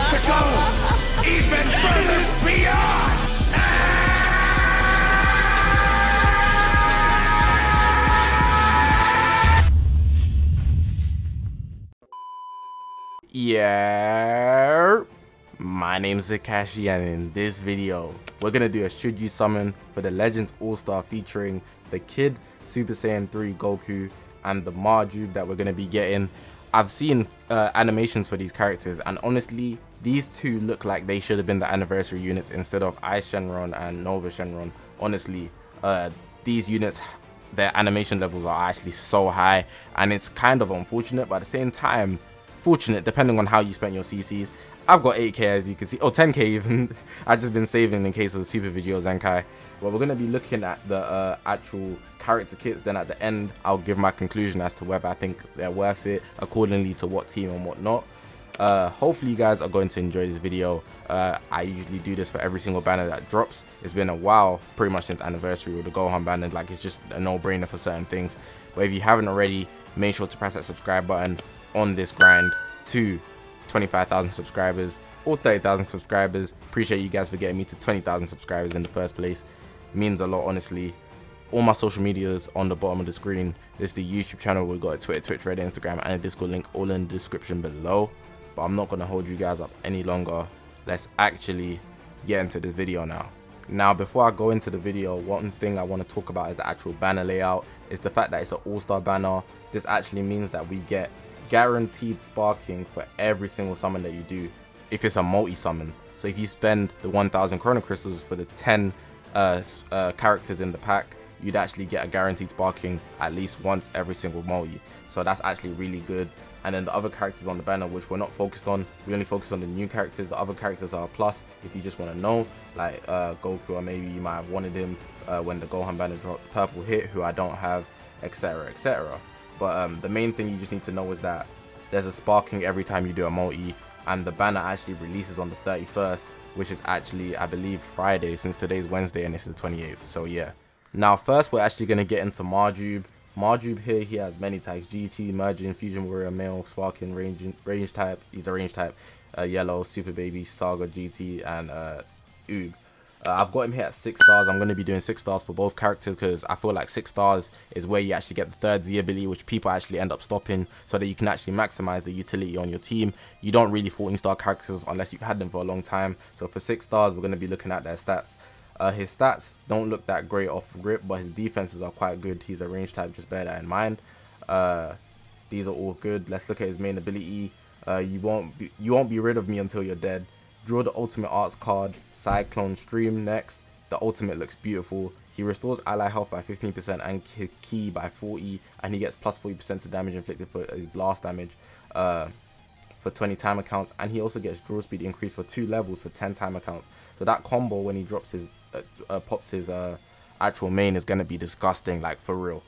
to go even further beyond. Yeah, my name's Zakashi, and in this video we're gonna do a should you summon for the Legends All-Star featuring the Kid Super Saiyan 3 Goku and the Majuub that we're gonna be getting. I've seen animations for these characters, and honestly these two look like they should have been the anniversary units instead of Ice Shenron and Nova Shenron. Honestly, these units, their animation levels are actually so high, and it's kind of unfortunate, but at the same time fortunate depending on how you spent your CCs. I've got 8k as you can see, or 10k even. I've just been saving in case of the Super Vegeta Zenkai. Well, we're going to be looking at the actual character kits, then at the end I'll give my conclusion as to whether I think they're worth it accordingly to what team and what not. Hopefully you guys are going to enjoy this video. I usually do this for every single banner that drops. It's been a while, pretty much since anniversary with the Gohan banner. Like, it's just a no-brainer for certain things. But if you haven't already, make sure to press that subscribe button on this grind to 25,000 subscribers or 30,000 subscribers. Appreciate you guys for getting me to 20,000 subscribers in the first place. It means a lot, honestly. All my social medias on the bottom of the screen. This is the YouTube channel. We've got a Twitter, Twitch, Reddit, Instagram, and a Discord link all in the description below. But I'm not going to hold you guys up any longer. Let's actually get into this video now. Now, before I go into the video, one thing I want to talk about is the actual banner layout. It's the fact that it's an all-star banner. This actually means that we get guaranteed sparking for every single summon that you do if it's a multi-summon. So if you spend the 1000 chrono crystals for the 10 characters in the pack, you'd actually get a guaranteed sparking at least once every single multi. So that's actually really good. And then the other characters on the banner, which we're not focused on, we only focus on the new characters. The other characters are a plus if you just want to know, like Goku, or maybe you might have wanted him when the Gohan banner dropped, Purple Hit, who I don't have, etc, etc. But the main thing you just need to know is that there's a sparking every time you do a multi, and the banner actually releases on the 31st, which is actually, I believe, Friday, since today's Wednesday and it's the 28th. So yeah. Now first we're actually going to get into Majuub. Majuub here, he has many types: GT, Merging, Fusion Warrior, Male, Sparking, range type, he's a range type, Yellow, Super Baby, Saga, GT, and Oob. I've got him here at 6 stars. I'm going to be doing 6 stars for both characters because I feel like 6 stars is where you actually get the third Z ability, which people actually end up stopping, so that you can actually maximize the utility on your team. You don't really 14-star characters unless you've had them for a long time. So for 6 stars, we're going to be looking at their stats. His stats don't look that great off grip, but his defenses are quite good. He's a range type, just bear that in mind. These are all good. Let's look at his main ability. You won't be rid of me until you're dead. Draw the ultimate arts card, Cyclone Stream. Next, the ultimate looks beautiful. He restores ally health by 15% and ki by 40, and he gets plus 40% to damage inflicted for his blast damage for 20 time accounts, and he also gets draw speed increase for 2 levels for 10 time accounts. So that combo, when he drops his pops his actual main, is going to be disgusting, like for real.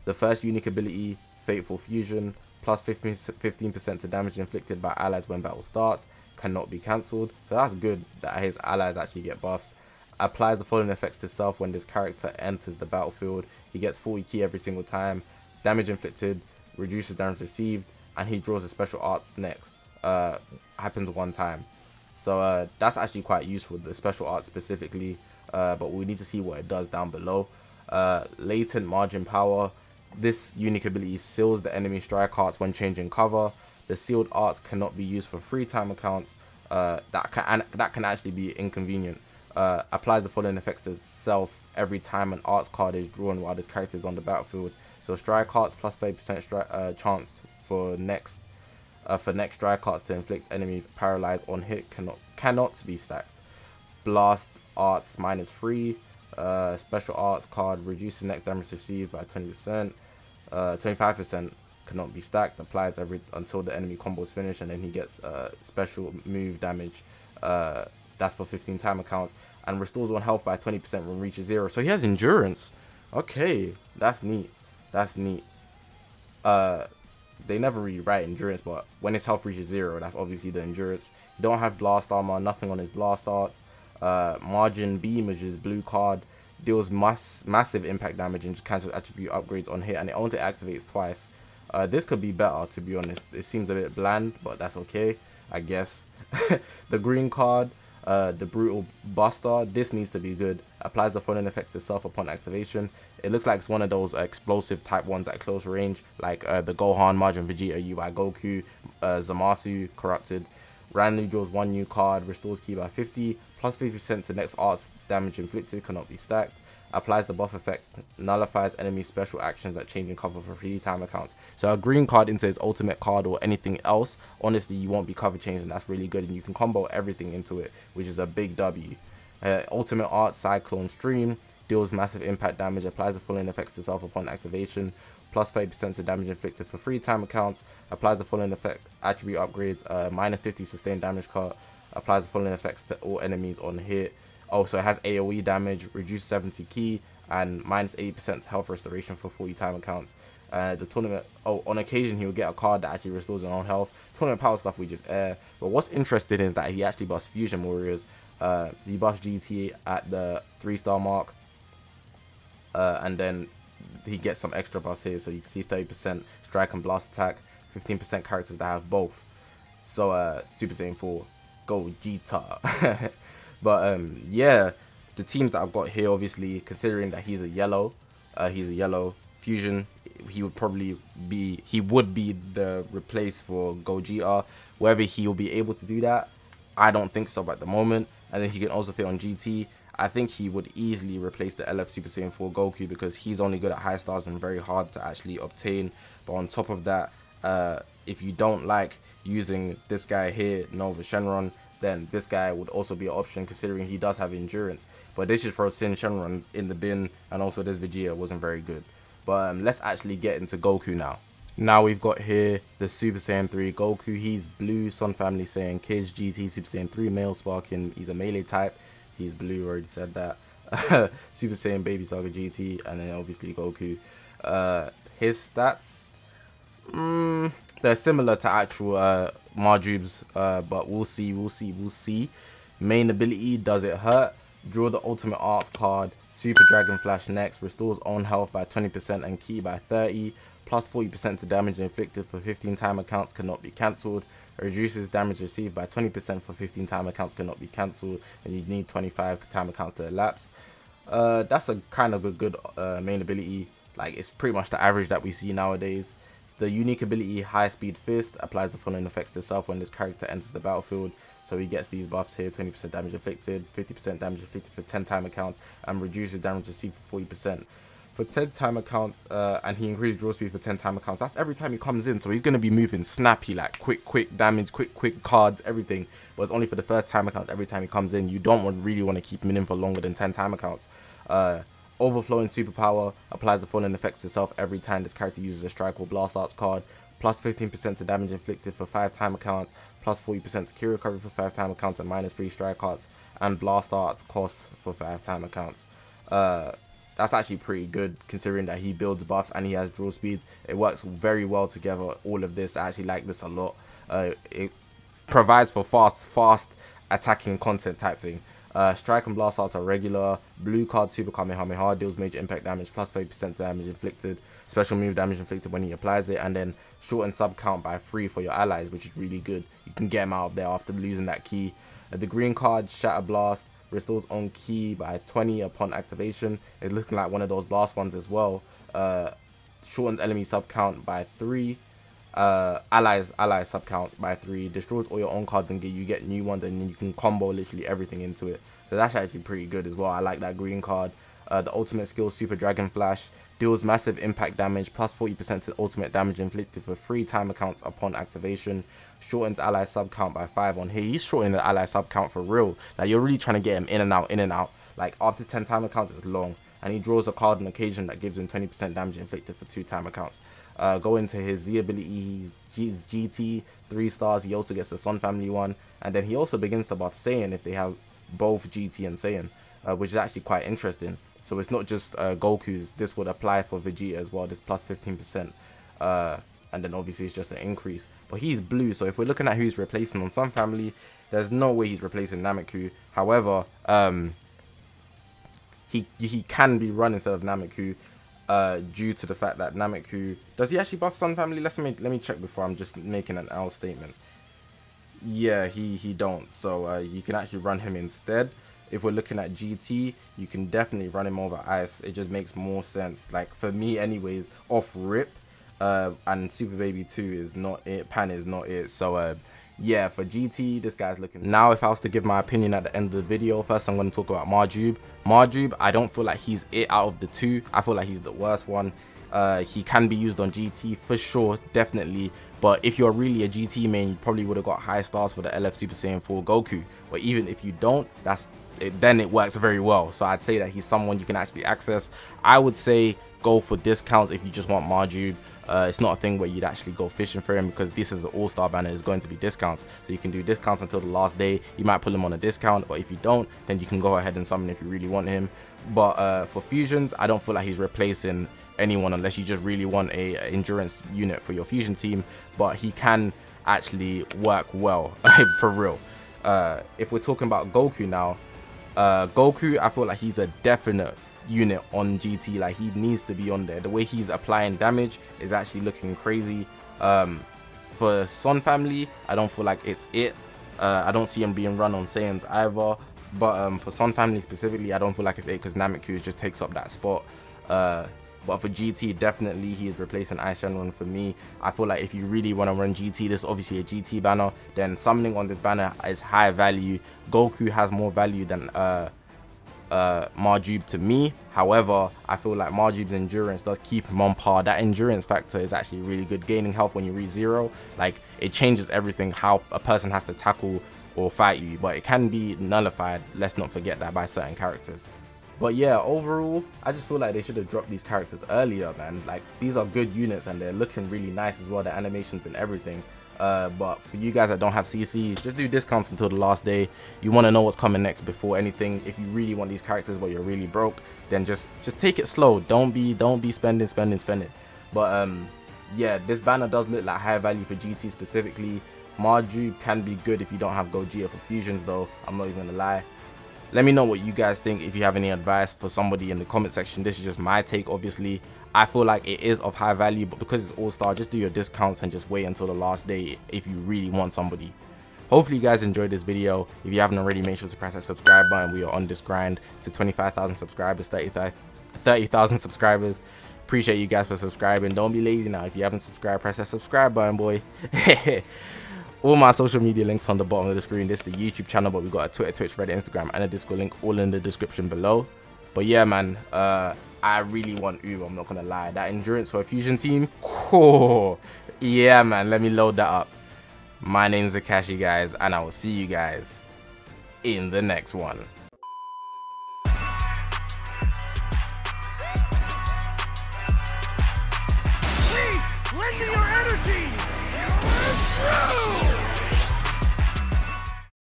The first unique ability, Fateful Fusion, plus 15% to damage inflicted by allies when battle starts, cannot be cancelled. So that's good that his allies actually get buffs. Applies the following effects to self when this character enters the battlefield. He gets 40 ki every single time. Damage inflicted, reduces damage received, and he draws a special arts next. Happens 1 time. So that's actually quite useful, the special arts specifically, but we need to see what it does down below. Latent Margin Power. This unique ability seals the enemy strike arts when changing cover. The sealed arts cannot be used for free time accounts. That can actually be inconvenient. Applies the following effects to self every time an arts card is drawn while this character is on the battlefield. So strike arts plus 30% chance for next strike arts to inflict enemy paralyzed on hit cannot be stacked. Blast arts -3. Special arts card reduces next damage received by 20%. 25% cannot be stacked. Applies until the enemy combo is finished, and then he gets special move damage. That's for 15 time accounts, and restores 1 health by 20% when reaches 0. So he has endurance. Okay, that's neat. That's neat. They never really write endurance, but when his health reaches 0, that's obviously the endurance. You don't have blast armor, nothing on his blast arts. Margin Beam, which is blue card, deals massive impact damage and cancels attribute upgrades on hit, and it only activates twice. This could be better, to be honest. It seems a bit bland, but that's okay. I guess. The green card, the Brutal Buster, this needs to be good. Applies the following effects to self upon activation. It looks like it's one of those explosive type ones at close range, like the Gohan, Majin Vegeta, UI Goku, Zamasu, Corrupted. Randomly draws one new card, restores ki by 50, plus 50% to next art's damage inflicted, cannot be stacked. Applies the buff effect, nullifies enemy special actions that change in cover for 3 time accounts. So a green card into his ultimate card or anything else, honestly you won't be cover changed, and that's really good, and you can combo everything into it, which is a big W. Ultimate art, Cyclone Stream, deals massive impact damage, applies the following effects to self upon activation, plus 30% to damage inflicted for 3 time accounts, applies the following effect, attribute upgrades, minus 50 sustained damage card, applies the following effects to all enemies on hit. Also, it has AoE damage, reduced 70 ki, and minus 80% health restoration for 40 time accounts. The tournament, on occasion he will get a card that actually restores his own health. Tournament power stuff we just air. But what's interesting is that he actually buffs Fusion Warriors. He buffs GT at the 3-star mark, and then he gets some extra buffs here. So you can see 30% strike and blast attack, 15% characters that have both. So Super Saiyan 4, go Gogeta. But yeah, the teams that I've got here, obviously considering that he's a yellow Fusion, he would be the replace for Gogeta. Whether he will be able to do that, I don't think so at the moment. And then he can also fit on GT. I think he would easily replace the LF Super Saiyan 4 Goku, because he's only good at high stars and very hard to actually obtain. But on top of that, if you don't like using this guy here, Nova Shenron, then this guy would also be an option, considering he does have endurance. But this should throw Sin Shenron in the bin, and also this Vegeta wasn't very good. But let's actually get into Goku now. Now we've got here the Super Saiyan 3 Goku. He's blue, Sun Family Saiyan Kids, GT Super Saiyan 3 male sparking. He's a melee type. He's blue, already said that. Super Saiyan Baby Saga GT, and then obviously Goku. His stats, they're similar to actual Majuub's, but we'll see. Main ability, does it hurt? Draw the ultimate art card, Super Dragon Flash next, restores own health by 20% and ki by 30, plus 40% to damage inflicted for 15 time accounts, cannot be cancelled. Reduces damage received by 20% for 15 time accounts, cannot be cancelled, and you need 25 time accounts to elapse. That's a kind of a good main ability. Like, it's pretty much the average that we see nowadays. The unique ability, High Speed Fist, applies the following effects to self when this character enters the battlefield. So he gets these buffs here: 20% damage inflicted, 50% damage inflicted for 10 time accounts, and reduces damage received for 40%. For 10 time accounts, and he increases draw speed for 10 time accounts. That's every time he comes in, so he's going to be moving snappy, like quick damage, quick cards, everything. But it's only for the first time account. Every time he comes in, you don't really want to keep him in for longer than 10 time accounts. Overflowing superpower, applies the following effects to self every time this character uses a strike or blast arts card. Plus 15% to damage inflicted for 5 time accounts, plus 40% to Ki recovery for 5 time accounts, and minus 3 strike arts and blast arts costs for 5 time accounts. That's actually pretty good, considering that he builds buffs and he has draw speeds. It works very well together, all of this. I actually like this a lot. It provides for fast attacking content type thing. Strike and blast arts are regular. Blue card Super Kamehameha deals major impact damage, plus 30% damage inflicted. Special move damage inflicted when he applies it, and then shorten sub count by 3 for your allies, which is really good. You can get them out of there after losing that ki. The green card, Shatter Blast, restores own ki by 20 upon activation. It's looking like one of those blast ones as well. Shortens enemy sub count by 3. Allies sub count by 3. Destroys all your own cards and you get new ones, and then you can combo literally everything into it. So that's actually pretty good as well. I like that green card. The ultimate skill, Super Dragon Flash, deals massive impact damage, plus 40% to ultimate damage inflicted for 3 time accounts upon activation. Shortens ally sub count by 5 on here. He's shortening the ally sub count for real. Like, you're really trying to get him in and out. Like, after 10 time accounts, it's long. And he draws a card on occasion that gives him 20% damage inflicted for 2 time accounts. Go into his Z ability, he's GT, 3 stars. He also gets the Sun Family one. And then he also begins to buff Saiyan if they have both GT and Saiyan, which is actually quite interesting. So it's not just Goku's. This would apply for Vegeta as well, this plus 15%. And then obviously it's just an increase. But he's blue, so if we're looking at who he's replacing on Sun Family, there's no way he's replacing Nameku. However, he can be run instead of Nameku, due to the fact that Nameku, does he actually buff Sun Family? Let me check before I'm just making an L statement. yeah, he don't. So you can actually run him instead. If we're looking at GT, you can definitely run him over ice. It just makes more sense. Like for me anyways, off rip. And Super Baby 2 is not it, Pan is not it. So yeah, for GT, this guy's looking. Now if I was to give my opinion at the end of the video, first I'm going to talk about Majuub. Majuub, I don't feel like he's it out of the two. I feel like he's the worst one. He can be used on GT for sure, definitely. But if you're really a GT main, you probably would have got high stars for the LF Super Saiyan 4 Goku. But even if you don't, then it works very well. So I'd say that he's someone you can actually access. I would say go for discounts if you just want Majuub. It's not a thing where you'd actually go fishing for him, because this is an all-star banner. It's going to be discounts, so you can do discounts until the last day. You might pull him on a discount, but if you don't, then you can go ahead and summon if you really want him. But for fusions, I don't feel like he's replacing anyone unless you just really want a endurance unit for your fusion team. But he can actually work well for real. If we're talking about Goku now, Goku, I feel like he's a definite unit on GT. Like he needs to be on there. The way he's applying damage is actually looking crazy. For Son family, I don't feel like it's it. I don't see him being run on Saiyans either. But for Son family specifically, I don't feel like it's it, because Nameku just takes up that spot. But for GT, definitely he is replacing Ice Shenron for me. I feel like if you really want to run GT, this is obviously a GT banner, then summoning on this banner is high value. Goku has more value than Majuub to me. However, I feel like Majuub's endurance does keep him on par. That endurance factor is actually really good. Gaining health when you reach 0, like it changes everything, how a person has to tackle or fight you, but it can be nullified, let's not forget that, by certain characters. But yeah, overall, I just feel like they should have dropped these characters earlier, man. Like these are good units and they're looking really nice as well, the animations and everything. But for you guys that don't have CC, just do discounts until the last day. You want to know what's coming next before anything. If you really want these characters but you're really broke, then just take it slow. Don't be spending. But yeah, this banner does look like high value for GT specifically. Majuub can be good if you don't have Gogeta for fusions though, I'm not even gonna lie. Let me know what you guys think. If you have any advice for somebody in the comment section. This is just my take, obviously. I feel like it is of high value, but because it's all-star, just do your discounts and just wait until the last day if you really want somebody. Hopefully you guys enjoyed this video. If you haven't already, make sure to press that subscribe button. We are on this grind to 25,000 subscribers, 30,000 subscribers. Appreciate you guys for subscribing. Don't be lazy now. If you haven't subscribed, press that subscribe button, boy. All my social media links on the bottom of the screen. This is the YouTube channel, but we got a Twitter, Twitch, Reddit, Instagram, and a Discord link all in the description below. But yeah, man, I really want Uber, I'm not gonna lie. That endurance for a fusion team, cool. Yeah, man, let me load that up. My name's Zakashi, guys, and I will see you guys in the next one. Please, lend me your energy! You're through!